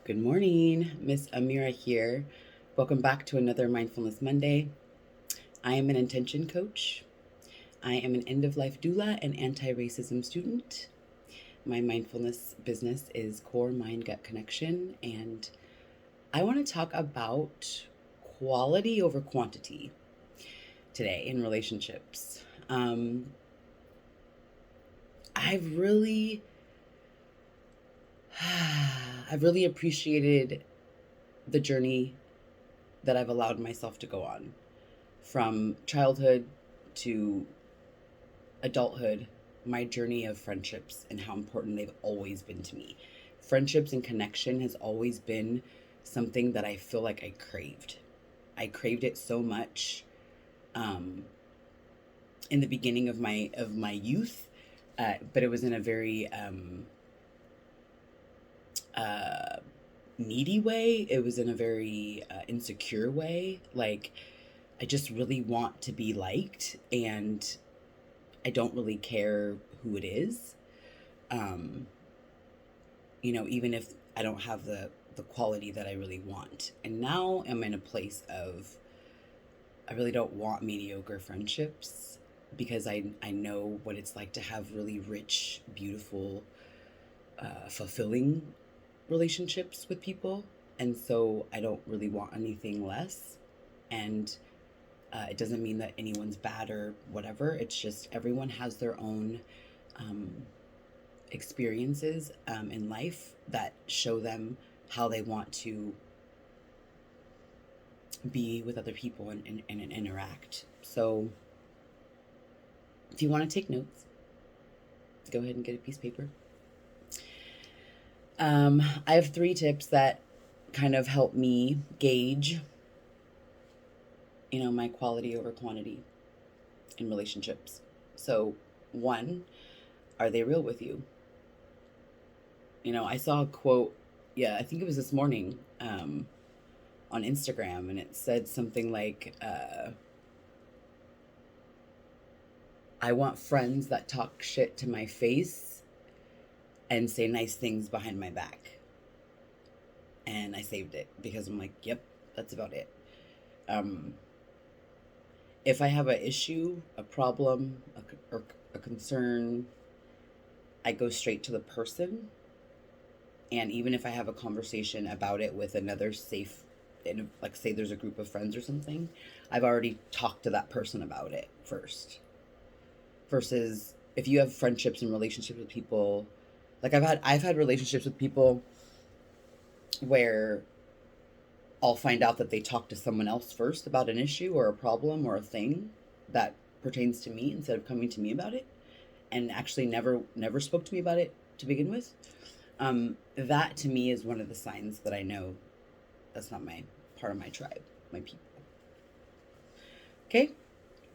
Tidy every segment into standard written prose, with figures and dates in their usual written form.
Good morning, Miss Amira here. Welcome back to another Mindfulness Monday. I am an intention coach. I am an end of life doula and anti racism student. My mindfulness business is Core Mind Gut Connection, and I want to talk about quality over quantity today in relationships. I've really, I've really appreciated the journey that I've allowed myself to go on from childhood to adulthood, my journey of friendships and how important they've always been to me. Friendships and connection has always been something that I feel like I craved. I craved it so much um, in the beginning of my youth, but it was in a very uh, needy way. It was in a very insecure way. Like I just really want to be liked, and I don't really care who it is. Um, even if I don't have the quality that I really want. And now I'm in a place of I really don't want mediocre friendships because I know what it's like to have really rich, beautiful, fulfilling relationships with people. And so I don't really want anything less. And it doesn't mean that anyone's bad or whatever. It's just everyone has their own um, experiences in life that show them how they want to be with other people and interact. So if you want to take notes, go ahead and get a piece of paper. I have 3 tips that kind of help me gauge, my quality over quantity in relationships. So, one, are they real with you? I saw a quote, yeah, I think it was this morning on Instagram, and it said something like, I want friends that talk shit to my face and say nice things behind my back. And I saved it because I'm like, yep, that's about it. Um, if I have an issue, a problem, or a concern, I go straight to the person. And even if I have a conversation about it with another safe, like say there's a group of friends or something, I've already talked to that person about it first. Versus if you have friendships and relationships with people, like I've had relationships with people where I'll find out that they talked to someone else first about an issue or a problem or a thing that pertains to me instead of coming to me about it, and actually never spoke to me about it to begin with. That to me is one of the signs that I know that's not my part of my tribe, my people. Okay.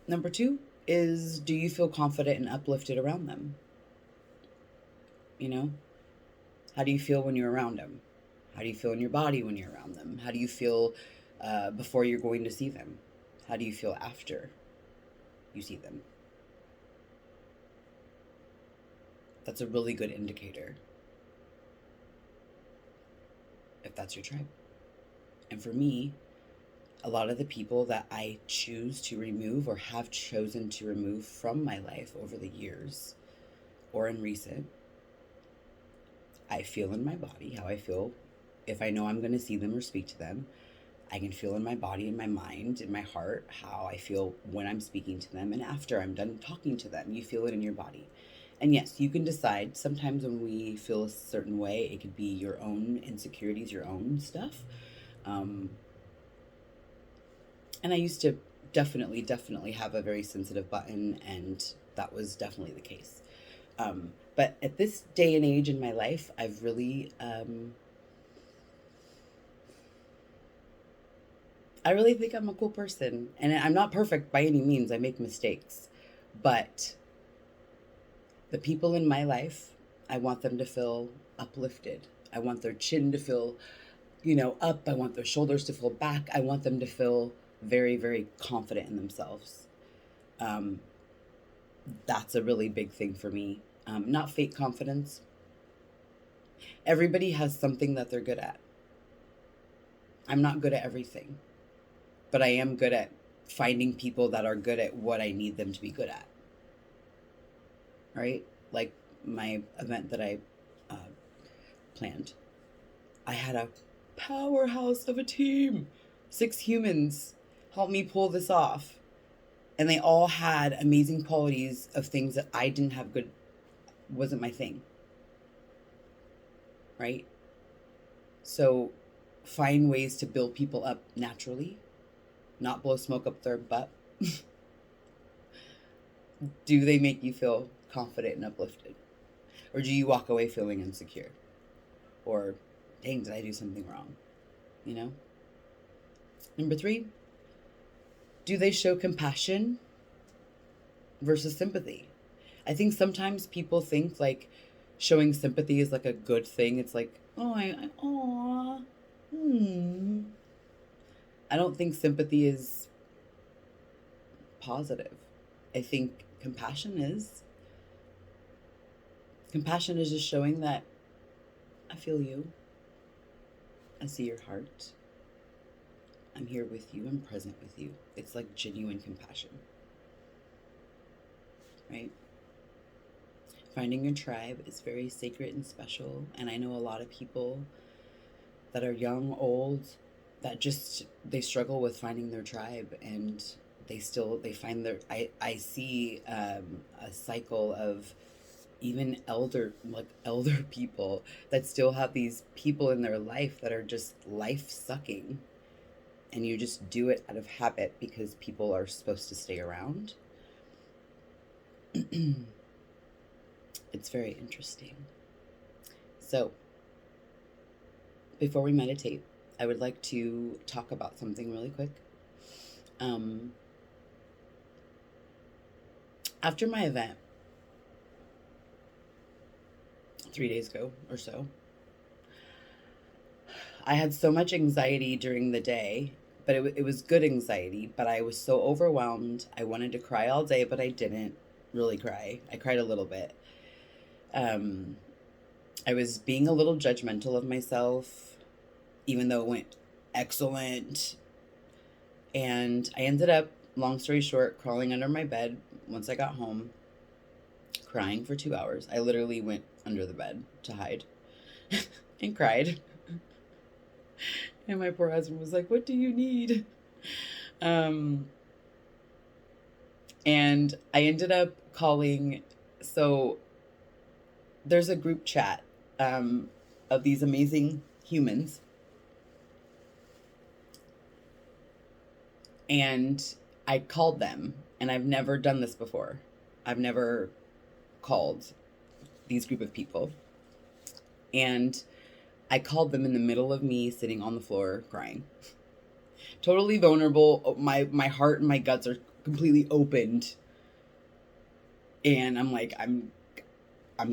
Number 2 is, do you feel confident and uplifted around them? You know, how do you feel when you're around them? How do you feel in your body when you're around them? How do you feel before you're going to see them? How do you feel after you see them? That's a really good indicator if that's your tribe. And for me, a lot of the people that I choose to remove or have chosen to remove from my life over the years or in recent, I feel in my body how I feel if I know I'm going to see them or speak to them. I can feel in my body, in my mind, in my heart, how I feel when I'm speaking to them and after I'm done talking to them. You feel it in your body. And yes, you can decide. Sometimes when we feel a certain way, it could be your own insecurities, your own stuff. Um, and I used to definitely have a very sensitive button, and that was definitely the case. But at this day and age in my life, I've really I really think I'm a cool person. And I'm not perfect by any means. I make mistakes. But the people in my life, I want them to feel uplifted. I want their chin to feel, up. I want their shoulders to feel back. I want them to feel very, very confident in themselves. Um, that's a really big thing for me. Not fake confidence. Everybody has something that they're good at. I'm not good at everything, but I am good at finding people that are good at what I need them to be good at. Right? Like my event that I uh, planned. I had a powerhouse of a team. 6 humans helped me pull this off. And they all had amazing qualities of things that I didn't have good, wasn't my thing. Right? So find ways to build people up naturally, not blow smoke up their butt. Do they make you feel confident and uplifted? Or do you walk away feeling insecure? Or, dang, did I do something wrong? You know? Number 3, do they show compassion versus sympathy? I think sometimes people think like showing sympathy is like a good thing. It's like, aw, I don't think sympathy is positive. I think compassion is. Compassion is just showing that I feel you. I see your heart. I'm here with you. I'm present with you. It's like genuine compassion. Right? Finding your tribe is very sacred and special. And I know a lot of people that are young, old, that just, they struggle with finding their tribe, and they find their, I see a cycle of even elder people that still have these people in their life that are just life sucking, and you just do it out of habit because people are supposed to stay around. It's very interesting. So before we meditate, I would like to talk about something really quick. After my event 3 days ago or so, I had so much anxiety during the day, but it was good anxiety, but I was so overwhelmed. I wanted to cry all day, but I didn't really cry. I cried a little bit. I was being a little judgmental of myself, even though it went excellent. And I ended up, long story short, crawling under my bed once I got home, crying for 2 hours. I literally went under the bed to hide and cried. And my poor husband was like, "What do you need?" And I ended up calling. So there's a group chat of these amazing humans. And I called them, and I've never done this before. I've never called these group of people. And I called them in the middle of me sitting on the floor crying. Totally vulnerable. My heart and my guts are completely opened. And I'm like, I'm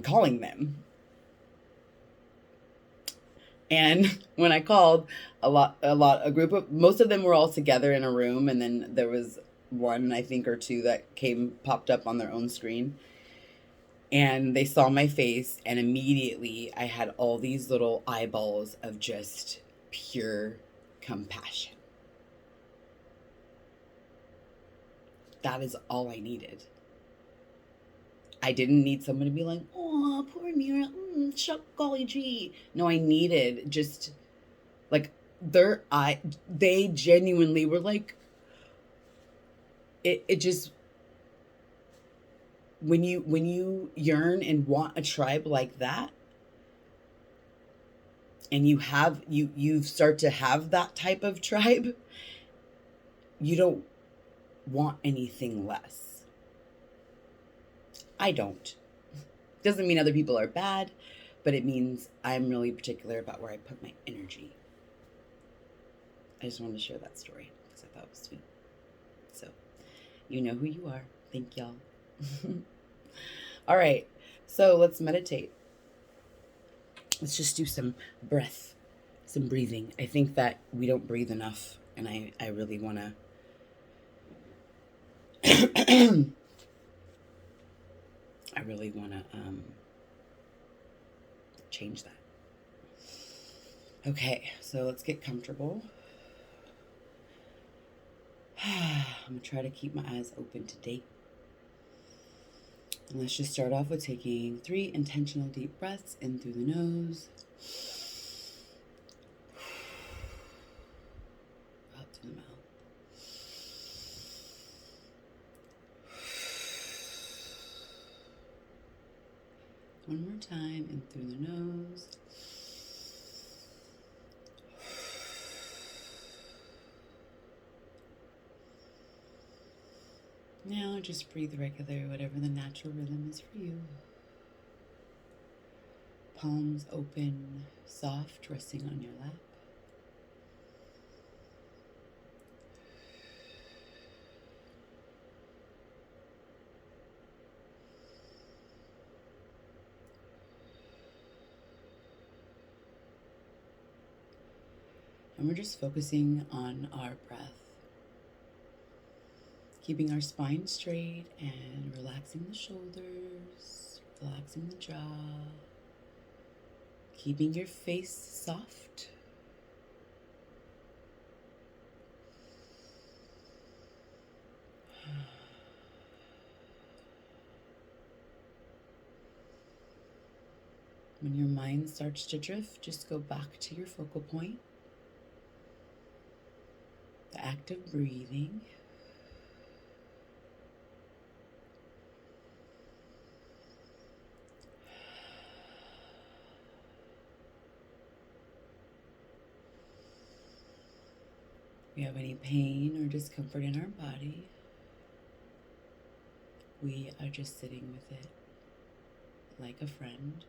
calling them. And when I called, a group of, most of them were all together in a room. And then there was one, I think, or two that popped up on their own screen. And they saw my face, and immediately I had all these little eyeballs of just pure compassion. That is all I needed. I didn't need someone to be like, "Oh, poor Mira, shuck golly gee." No, I needed just like they genuinely were like, it just, when you yearn and want a tribe like that, and you start to have that type of tribe, you don't want anything less. I don't. Doesn't mean other people are bad, but it means I'm really particular about where I put my energy. I just wanted to share that story because I thought it was sweet. So, you know who you are. Thank y'all. All right, so let's meditate. Let's just do some breath, some breathing. I think that we don't breathe enough, and I really want to I really want to change that. Okay, so let's get comfortable. I'm going to try to keep my eyes open today. And let's just start off with taking 3 intentional deep breaths in through the nose, out through the mouth. One more time, in through the nose. Now just breathe regular, whatever the natural rhythm is for you. Palms open, soft, resting on your lap. And we're just focusing on our breath. Keeping our spine straight and relaxing the shoulders, relaxing the jaw. Keeping your face soft. When your mind starts to drift, just go back to your focal point. The act of breathing. If we have any pain or discomfort in our body, we are just sitting with it like a friend.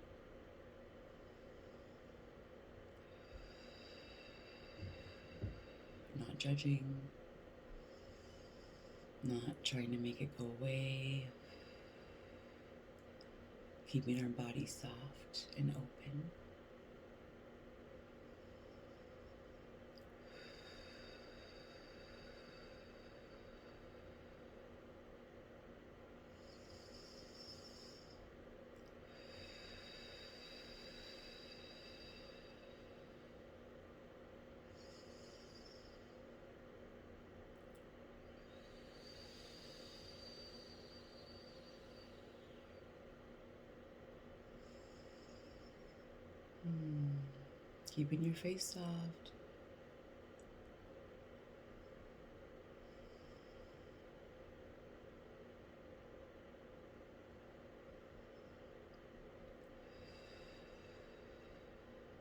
Not judging, not trying to make it go away, keeping our body soft and open. Keeping your face soft.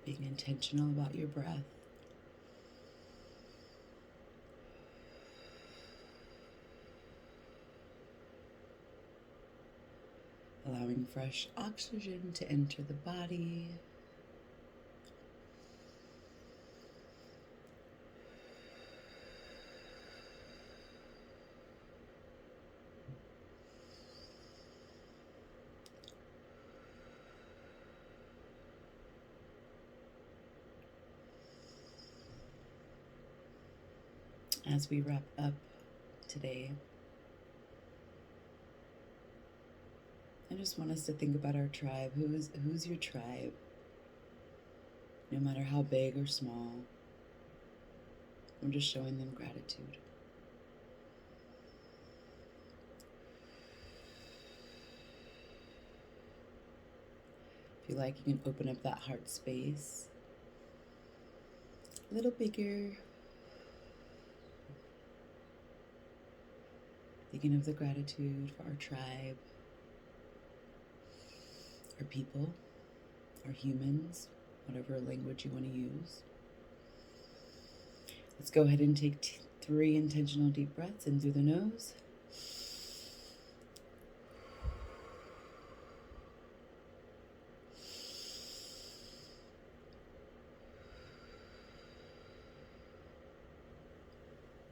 Being intentional about your breath. Allowing fresh oxygen to enter the body. As we wrap up today, I just want us to think about our tribe. Who's your tribe? No matter how big or small, we're just showing them gratitude. If you like, you can open up that heart space a little bigger. Thinking of the gratitude for our tribe, our people, our humans, whatever language you want to use. Let's go ahead and take 3 intentional deep breaths in through the nose.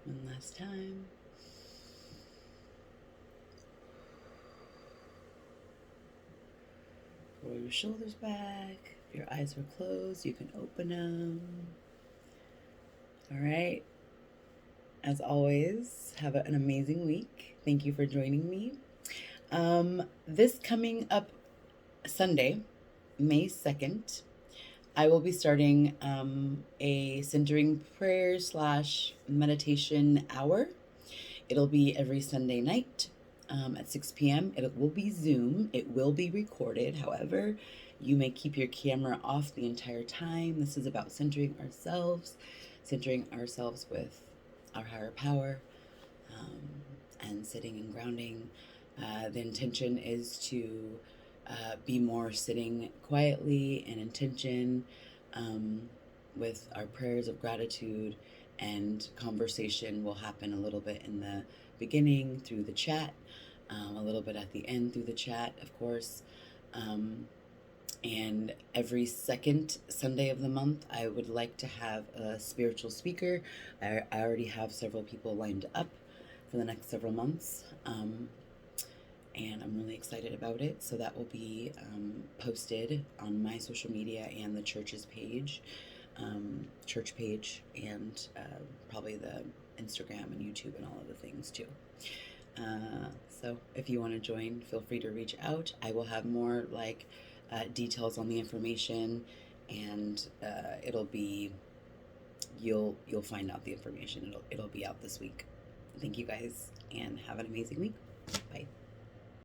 One last time. Roll your shoulders back. If your eyes were closed, you can open them. All right. As always, have an amazing week. Thank you for joining me. This coming up Sunday, May 2nd, I will be starting a centering prayer / meditation hour. It'll be every Sunday night at 6 p.m. It will be Zoom. It will be recorded. However, you may keep your camera off the entire time. This is about centering ourselves with our higher power, and sitting and grounding. The intention is to be more sitting quietly and intention, with our prayers of gratitude, and conversation will happen a little bit in the beginning through the chat, a little bit at the end through the chat, of course. And every second Sunday of the month, I would like to have a spiritual speaker. I already have several people lined up for the next several months. And I'm really excited about it. So that will be posted on my social media and the church's page, church page, and probably the Instagram and YouTube and all of the things too. So if you want to join, feel free to reach out. I will have more details on the information, and it'll be, you'll find out the information. It'll be out this week. Thank you guys, and have an amazing week. Bye.